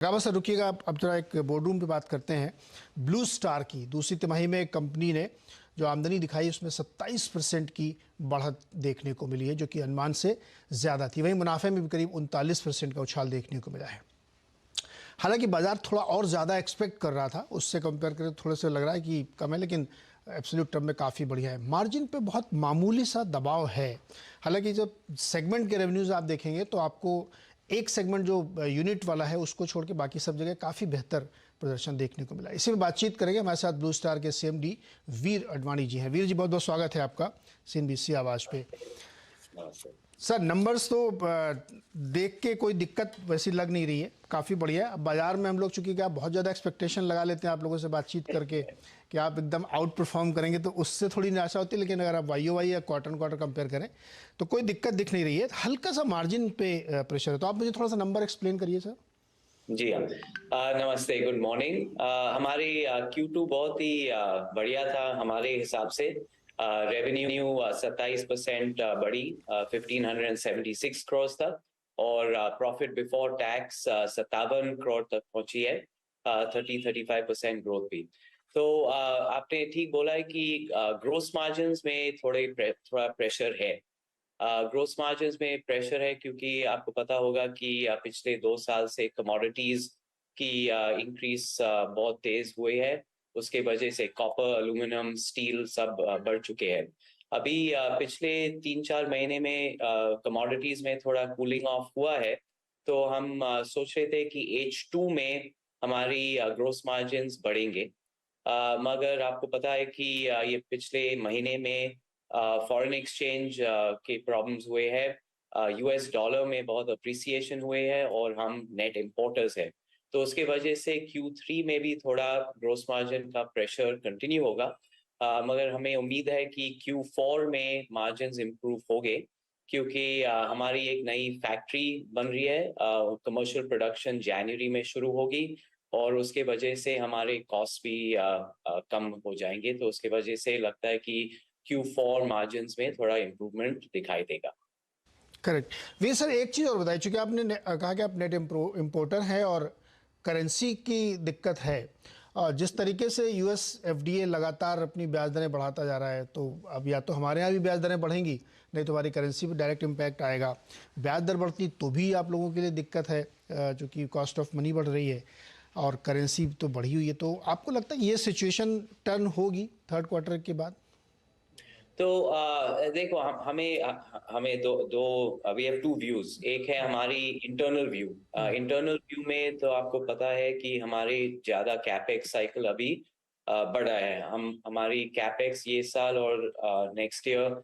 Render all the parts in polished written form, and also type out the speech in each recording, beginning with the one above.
Rawat sir रुकिएगा, अब जरा एक बोर्डरूम पे बात करते हैं। ब्लू स्टार की दूसरी तिमाही में कंपनी ने जो आमदनी दिखाई उसमें 27% की बढ़त देखने को मिली है, जो कि अनुमान से ज़्यादा थी। वहीं मुनाफे में भी करीब 39% का उछाल देखने को मिला है। हालांकि बाजार थोड़ा और ज़्यादा एक्सपेक्ट कर रहा था, उससे कंपेयर करें थोड़ा सा लग रहा है कि कम है, लेकिन एब्सोल्यूट टर्म में काफ़ी बढ़िया है। मार्जिन पे बहुत मामूली सा दबाव है। हालांकि जब सेगमेंट के रेवेन्यूज़ आप देखेंगे तो आपको एक सेगमेंट जो यूनिट वाला है उसको छोड़ के बाकी सब जगह काफ़ी बेहतर प्रदर्शन देखने को मिला। इसी में बातचीत करेंगे। हमारे साथ ब्लू स्टार के CMD वीर अडवाणी जी हैं। वीर जी, बहुत बहुत स्वागत है आपका CNBC आवाज़ पे। सर, नंबर्स तो देख के कोई दिक्कत वैसी लग नहीं रही है, काफ़ी बढ़िया है। अब बाजार में हम लोग चूंकि क्या बहुत ज़्यादा एक्सपेक्टेशन लगा लेते हैं आप लोगों से बातचीत करके कि आप एकदम आउट परफॉर्म करेंगे, तो उससे थोड़ी निराशा होती है। लेकिन अगर आप YOY या क्वार्टर क्वार्टर कंपेयर करें तो कोई दिक्कत दिख नहीं रही है। हल्का सा मार्जिन पे प्रेशर है, तो आप मुझे थोड़ा सा नंबर एक्सप्लेन करिए सर। जी हाँ। नमस्ते, गुड मॉर्निंग। हमारी Q2 बहुत ही बढ़िया था हमारे हिसाब से। रेवेन्यू 27% बढ़ी, 1576 करोड़ तक, और प्रॉफिट बिफोर टैक्स 57 करोड़ तक पहुंची है। 35% ग्रोथ भी। तो आपने ठीक बोला है कि ग्रोस मार्जिन्स में थोड़ा प्रेशर है। ग्रोस मार्जिन्स में प्रेशर है क्योंकि आपको पता होगा कि पिछले 2 साल से कमोडिटीज की इंक्रीज बहुत तेज हुई है। उसके वजह से कॉपर, एल्यूमिनियम, स्टील सब बढ़ चुके हैं। अभी पिछले 3-4 महीने में कमोडिटीज में थोड़ा कूलिंग ऑफ हुआ है। तो हम सोच रहे थे कि H2 में हमारी ग्रोस मार्जिन्स बढ़ेंगे। मगर आपको पता है कि ये पिछले महीने में फॉरेन एक्सचेंज के प्रॉब्लम्स हुए हैं। US डॉलर में बहुत अप्रिसिएशन हुए है और हम नेट इंपोर्टर्स हैं। तो उसके वजह से Q3 में भी थोड़ा ग्रोस मार्जिन का प्रेशर कंटिन्यू होगा। मगर हमें उम्मीद है कि Q4 में मार्जिन्स इम्प्रूव होंगे, क्योंकि हमारी एक नई फैक्ट्री बन रही है। कमर्शियल प्रोडक्शन जनवरी में शुरू होगी और उसके वजह से हमारे कॉस्ट भी कम हो जाएंगे। तो उसके वजह से लगता है कि Q4 मार्जिन्स में थोड़ा इम्प्रूवमेंट दिखाई देगा। करेक्ट। वीर सर, एक चीज़ और बताइए, चूंकि आपने कहा कि आप नेट इम्पोर्टर हैं और करेंसी की दिक्कत है। जिस तरीके से US FDA लगातार अपनी ब्याज दरें बढ़ाता जा रहा है, तो अब या तो हमारे यहाँ भी ब्याज दरें बढ़ेंगी, नहीं तो हमारी करेंसी पर डायरेक्ट इम्पैक्ट आएगा। ब्याज दर बढ़ती तो भी आप लोगों के लिए दिक्कत है, चूँकि कॉस्ट ऑफ मनी बढ़ रही है और करेंसी तो बढ़ी हुई है। तो आपको लगता है ये सिचुएशन टर्न होगी थर्ड क्वार्टर के बाद? तो देखो, हमें दो वी हैव टू व्यूज। एक है हमारी इंटरनल व्यू। इंटरनल व्यू में तो आपको पता है कि हमारे ज्यादा कैपेक्स साइकिल अभी बढ़ा है। हमारी कैपेक्स ये साल और नेक्स्ट ईयर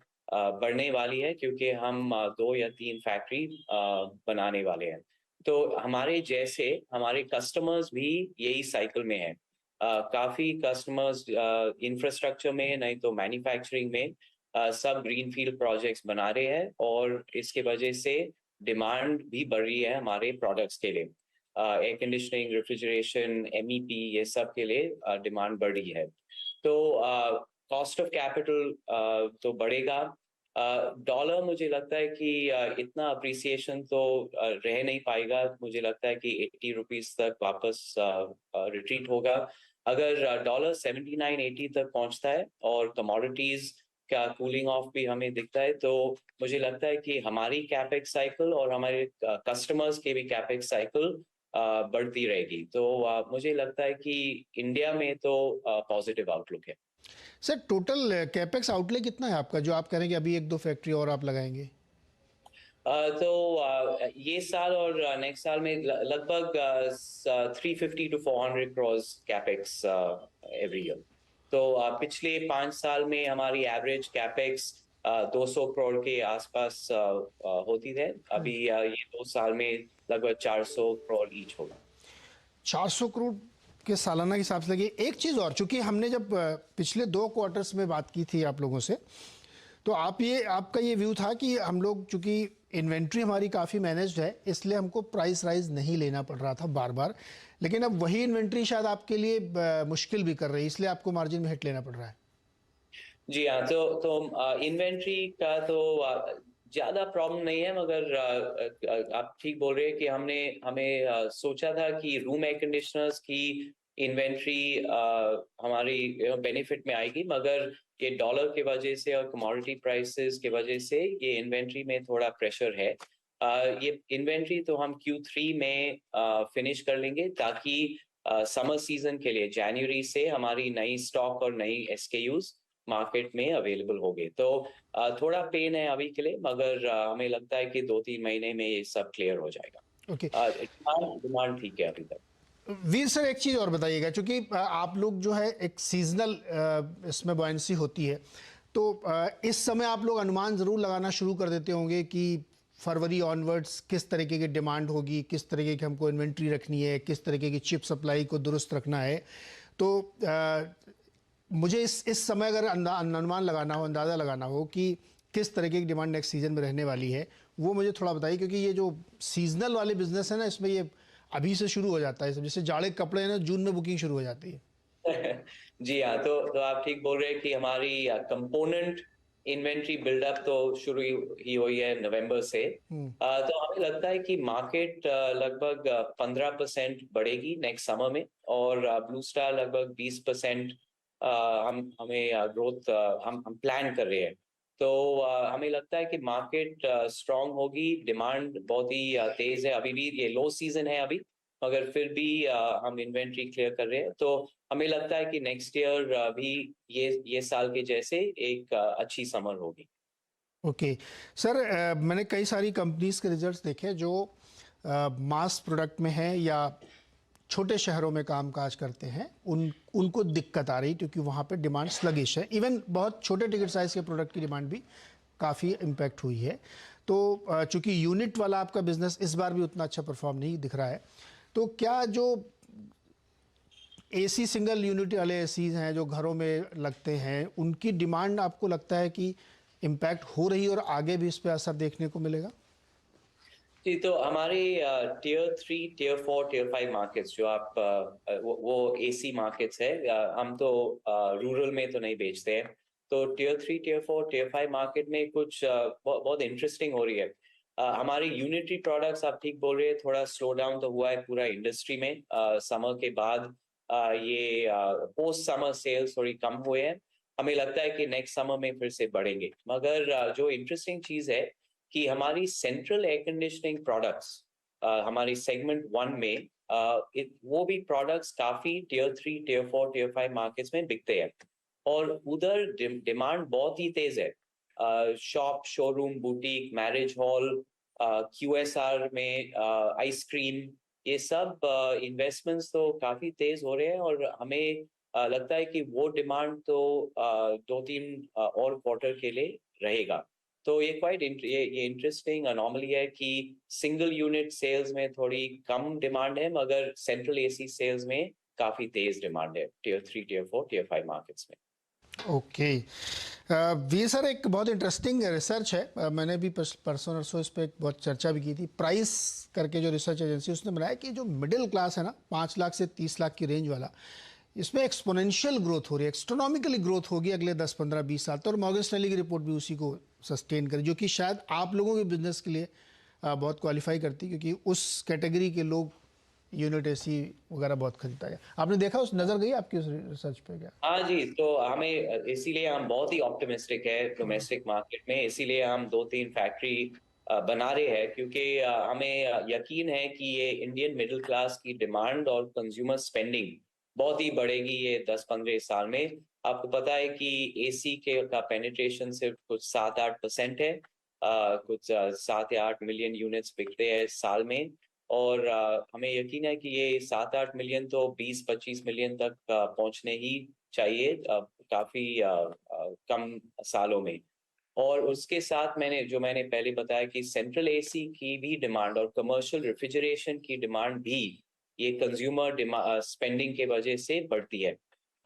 बढ़ने वाली है, क्योंकि हम 2 या 3 फैक्ट्री बनाने वाले हैं। तो हमारे कस्टमर्स भी यही साइकिल में है। काफी कस्टमर्स इंफ्रास्ट्रक्चर में, नहीं तो मैन्युफैक्चरिंग में सब ग्रीनफील्ड प्रोजेक्ट्स बना रहे हैं, और इसके वजह से डिमांड भी बढ़ रही है हमारे प्रोडक्ट्स के लिए। एयर कंडीशनिंग, रेफ्रिजरेशन, MEP, ये सब के लिए डिमांड बढ़ रही है। तो कॉस्ट ऑफ कैपिटल तो बढ़ेगा। डॉलर मुझे लगता है कि इतना अप्रिसिएशन तो रह नहीं पाएगा। मुझे लगता है कि 80 रुपीज तक वापस रिट्रीट होगा। अगर डॉलर 79-80 तक पहुंचता है और कमोडिटीज का कूलिंग ऑफ भी हमें दिखता है, तो मुझे लगता है कि हमारी कैपेक्स साइकिल और हमारे कस्टमर्स के भी कैपेक्स साइकिल बढ़ती रहेगी। तो मुझे लगता है कि इंडिया में तो पॉजिटिव आउटलुक है। सर, टोटल कैपेक्स आउटले कितना है आपका, जो आप कह रहे हैं कि अभी 1-2 फैक्ट्री और आप लगाएंगे? तो ये साल और नेक्स्ट साल में लगभग 350 to 400 crore capex every year. तो पिछले 5 साल में हमारी एवरेज कैपेक्स 200 करोड़ के आसपास होती है। अभी ये 2 साल में लगभग 400 करोड़ ईच होगा। 400 करोड़ के सालाना के हिसाब से लगी। एक चीज़ और, चूंकि हमने जब पिछले 2 क्वार्टर्स में बात की थी आप लोगों से, तो आपका ये व्यू था कि हम लोग चूंकि इन्वेंट्री हमारी काफ़ी मैनेज्ड है, इसलिए हमको प्राइस राइज नहीं लेना पड़ रहा था बार बार। लेकिन अब वही इन्वेंट्री शायद आपके लिए मुश्किल भी कर रही है, इसलिए आपको मार्जिन में हिट लेना पड़ रहा है। जी हाँ। तो इन्वेंट्री का तो ज्यादा प्रॉब्लम नहीं है, मगर आप ठीक बोल रहे हैं कि हमें सोचा था कि रूम एयर कंडीशनर्स की इन्वेंट्री हमारी बेनिफिट में आएगी, मगर ये डॉलर के वजह से और कमोडिटी प्राइसेस के वजह से ये इन्वेंट्री में थोड़ा प्रेशर है। ये इन्वेंट्री तो हम Q3 में फिनिश कर लेंगे, ताकि समर सीजन के लिए जनवरी से हमारी नई स्टॉक और नई SKUs मार्केट में अवेलेबल हो गए। तो थोड़ा पेन है अभी के लिए, मगर हमें लगता है कि 2-3 महीने में ये सब क्लियर हो जाएगा। ओके। डिमांड डिमांड ठीक है अभी तक। वीर सर, एक चीज़ और बताइएगा, क्योंकि आप लोग जो है एक सीजनल इसमें बॉयंसी होती है, तो इस समय आप लोग अनुमान ज़रूर लगाना शुरू कर देते होंगे कि फरवरी ऑनवर्ड्स किस तरीके की डिमांड होगी, किस तरीके की हमको इन्वेंट्री रखनी है, किस तरीके की चिप सप्लाई को दुरुस्त रखना है। तो मुझे इस समय अगर अनुमान लगाना हो, अंदाज़ा लगाना हो कि किस तरीके की डिमांड नेक्स्ट सीजन में रहने वाली है, वो मुझे थोड़ा बताइए, क्योंकि ये जो सीजनल वाले बिजनेस है ना, इसमें ये अभी से शुरू हो जाता है। सब जैसे जाड़े के कपड़े हैं ना, जून में बुकिंग शुरू हो जाती है। जी हाँ, तो आप ठीक बोल रहे हैं कि हमारी कंपोनेंट इन्वेंट्री बिल्डअप तो शुरू ही हुई है नवंबर से। तो हमें लगता है कि मार्केट लगभग 15% बढ़ेगी नेक्स्ट समर में, और ब्लू स्टार लगभग 20% हमें ग्रोथ हम प्लान कर रहे हैं। तो हमें लगता है कि मार्केट स्ट्रांग होगी, डिमांड बहुत ही तेज है। अभी भी ये लो सीजन है अभी, मगर फिर भी हम इन्वेंट्री क्लियर कर रहे हैं। तो हमें लगता है कि नेक्स्ट ईयर भी ये साल के जैसे एक अच्छी समर होगी। ओके सर, मैंने कई सारी कंपनीज के रिजल्ट्स देखे जो मास प्रोडक्ट में है या छोटे शहरों में काम काज करते हैं, उनको दिक्कत आ रही, क्योंकि वहाँ पे डिमांड स्लगिश है। इवन बहुत छोटे टिकट साइज़ के प्रोडक्ट की डिमांड भी काफ़ी इम्पैक्ट हुई है। तो चूंकि यूनिट वाला आपका बिजनेस इस बार भी उतना अच्छा परफॉर्म नहीं दिख रहा है, तो क्या जो एसी सिंगल यूनिट वाले एसीज हैं जो घरों में लगते हैं, उनकी डिमांड आपको लगता है कि इम्पैक्ट हो रही है और आगे भी इस पे असर देखने को मिलेगा? जी, तो हमारे Tier 3, Tier 4, Tier 5 मार्केट्स जो आप वो AC मार्केट्स है। हम तो रूरल में तो नहीं बेचते हैं। तो Tier 3, Tier 4, Tier 5 मार्केट में कुछ बहुत इंटरेस्टिंग हो रही है। हमारे यूनिटरी प्रोडक्ट्स, आप ठीक बोल रहे हैं, थोड़ा स्लो डाउन तो हुआ है पूरा इंडस्ट्री में समर के बाद। ये पोस्ट समर सेल्स थोड़ी कम हुए हैं। हमें लगता है कि नेक्स्ट समर में फिर से बढ़ेंगे, मगर जो इंटरेस्टिंग चीज है कि हमारी सेंट्रल एयर कंडीशनिंग प्रोडक्ट्स हमारी सेगमेंट 1 में वो भी प्रोडक्ट्स काफी Tier 3, Tier 4, Tier 5 मार्केट्स में बिकते हैं, और उधर डिमांड बहुत ही तेज है। Shop, showroom, boutique, marriage hall, QSR में आइसक्रीम, ये सब इन्वेस्टमेंट्स तो काफी तेज हो रहे हैं, और हमें लगता है कि वो डिमांड तो 2-3 और क्वार्टर के लिए रहेगा। तो ये क्वाइट ये इंटरेस्टिंग अनोमली है कि सिंगल यूनिट सेल्स में थोड़ी कम डिमांड है, मगर सेंट्रल AC सेल्स में काफी तेज डिमांड है Tier 3, Tier 4, Tier 5 मार्केट्स में। ओके। ये सर एक बहुत इंटरेस्टिंग रिसर्च है। मैंने भी परसों नरसों इस पर एक बहुत चर्चा भी की थी। प्राइस करके जो रिसर्च एजेंसी, उसने बनाया कि जो मिडिल क्लास है ना, 5 लाख से 30 लाख की रेंज वाला, इसमें एक्सपोनेंशियल ग्रोथ हो रही है, एक्स्ट्रोनॉमिकली ग्रोथ होगी अगले 10-15-20 साल। तो और मॉर्गन स्टैनली की रिपोर्ट भी उसी को सस्टेन करे, जो कि शायद आप लोगों के बिजनेस के लिए बहुत क्वालिफाई करती, क्योंकि उस कैटेगरी के लोग यूनिट एसी वगैरह बहुत खरीदता है। आपने देखा, उस नज़र गई आपकी उस रिसर्च पे क्या? हाँ जी, तो हमें इसीलिए हम बहुत ही ऑप्टिमिस्टिक है डोमेस्टिक मार्केट में, इसीलिए हम 2-3 फैक्ट्री बना रहे हैं, क्योंकि हमें यकीन है कि ये इंडियन मिडिल क्लास की डिमांड और कंज्यूमर स्पेंडिंग बहुत ही बढ़ेगी ये 10-15 साल में। आपको पता है कि AC के का पेनिट्रेशन सिर्फ कुछ 7-8% है। कुछ 7 या 8 मिलियन यूनिट्स बिकते हैं साल में, और हमें यकीन है कि ये 7-8 मिलियन तो 20-25 मिलियन तक पहुंचने ही चाहिए काफी कम सालों में। और उसके साथ मैंने पहले बताया कि सेंट्रल AC की भी डिमांड और कमर्शियल रेफ्रिजरेशन की डिमांड भी ये कंज्यूमर स्पेंडिंग के वजह से बढ़ती है।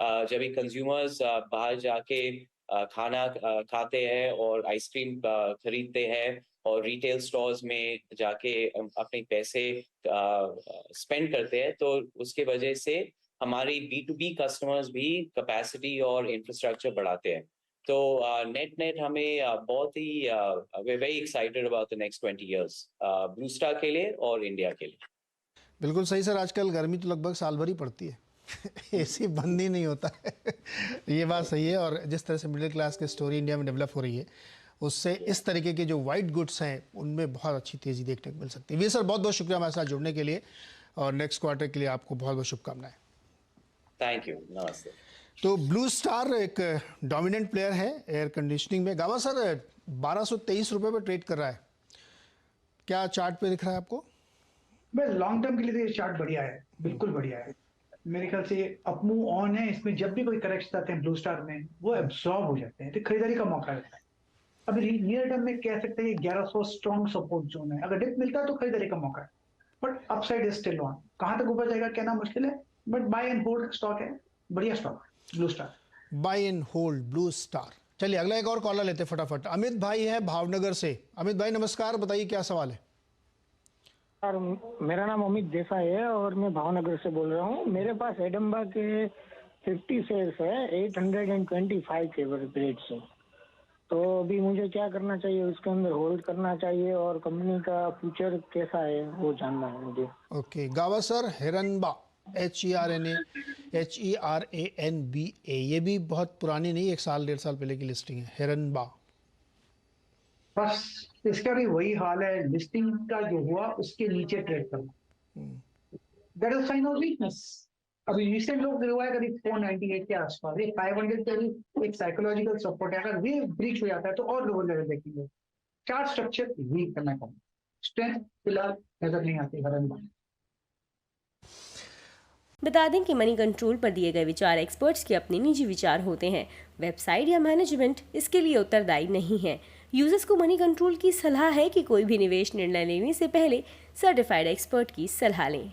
जब भी कंज्यूमर्स बाहर जाके खाना खाते हैं और आइसक्रीम खरीदते हैं और रिटेल स्टोर्स में जाके अपने पैसे स्पेंड करते हैं, तो उसके वजह से हमारी B2B कस्टमर्स भी कैपेसिटी और इंफ्रास्ट्रक्चर बढ़ाते हैं। तो नेट हमें बहुत ही we very excited about the next 20 years Blue Star के लिए और इंडिया के लिए। बिल्कुल सही सर, आजकल गर्मी तो लगभग साल भर ही पड़ती है एसी बंद ही नहीं होता है ये बात सही है। और जिस तरह से मिडिल क्लास की स्टोरी इंडिया में डेवलप हो रही है, उससे इस तरीके के जो वाइट गुड्स हैं उनमें बहुत अच्छी तेज़ी देखने को मिल सकती है। वी सर, बहुत बहुत शुक्रिया हमारे साथ जुड़ने के लिए, और नेक्स्ट क्वार्टर के लिए आपको बहुत बहुत शुभकामनाएं। थैंक यू, नमस्ते। तो ब्लू स्टार एक डोमिनेंट प्लेयर है एयर कंडीशनिंग में। गावा सर 1223 रुपये पर ट्रेड कर रहा है, क्या चार्ट पे दिख रहा है आपको? बस लॉन्ग टर्म के लिए तो ये चार्ट बढ़िया है, बिल्कुल बढ़िया है। मेरे ख्याल से अप मूव ऑन है। इसमें जब भी कोई करेक्शन आते हैं ब्लू स्टार में, वो एब्सॉर्ब हो जाते हैं, तो खरीदारी का मौका रहता है। अभी नियर टर्म में कह सकते हैं 1100 स्ट्रॉन्ग सपोर्ट जोन है। अगर डिप मिलता है तो खरीदारी का मौका है, but upside is still on. कहां तक ऊपर जाएगा कहना मुश्किल है, but buy and hold stock है, बढ़िया स्टॉक है Blue Star. Buy and hold Blue Star. चलिए अगला एक और कॉलर लेते फटाफट। अमित भाई है भावनगर से। अमित भाई नमस्कार, बताइए क्या सवाल है? सर मेरा नाम अमित देसाई है और मैं भावनगर से बोल रहा हूँ। मेरे पास एडम्बा के 50 शेयर्स है 825 के रेट से। तो अभी मुझे क्या करना चाहिए, उसके अंदर होल्ड करना चाहिए और कंपनी का फ्यूचर कैसा है वो जानना है मुझे। ओके गावा सर, हिरनबा HERANBA, ये भी बहुत पुरानी नहीं, 1 साल 1.5 साल पहले की लिस्टिंग है हिरनबा। बस इसका भी वही हाल है, लिस्टिंग का जो हुआ उसके नीचे ट्रेड करना, that is sine of weakness. अभी रिसेंट लोग हुआ है करीब 498 के आसपास, ये 500 के भी एक साइकोलॉजिकल सपोर्ट है। अगर ये ब्रीच हो जाता है तो और लोअर लेवल देखेंगे। चार्ट स्ट्रक्चर वीक करना कम, स्ट्रेंथ फिलहाल नजर नहीं आती हर अंदर। बता दें कि मनी कंट्रोल पर दिए गए विचार एक्सपर्ट्स के अपने निजी विचार होते हैं। वेबसाइट या मैनेजमेंट इसके लिए उत्तरदायी नहीं है। यूजर्स को मनी कंट्रोल की सलाह है कि कोई भी निवेश निर्णय लेने से पहले सर्टिफाइड एक्सपर्ट की सलाह लें।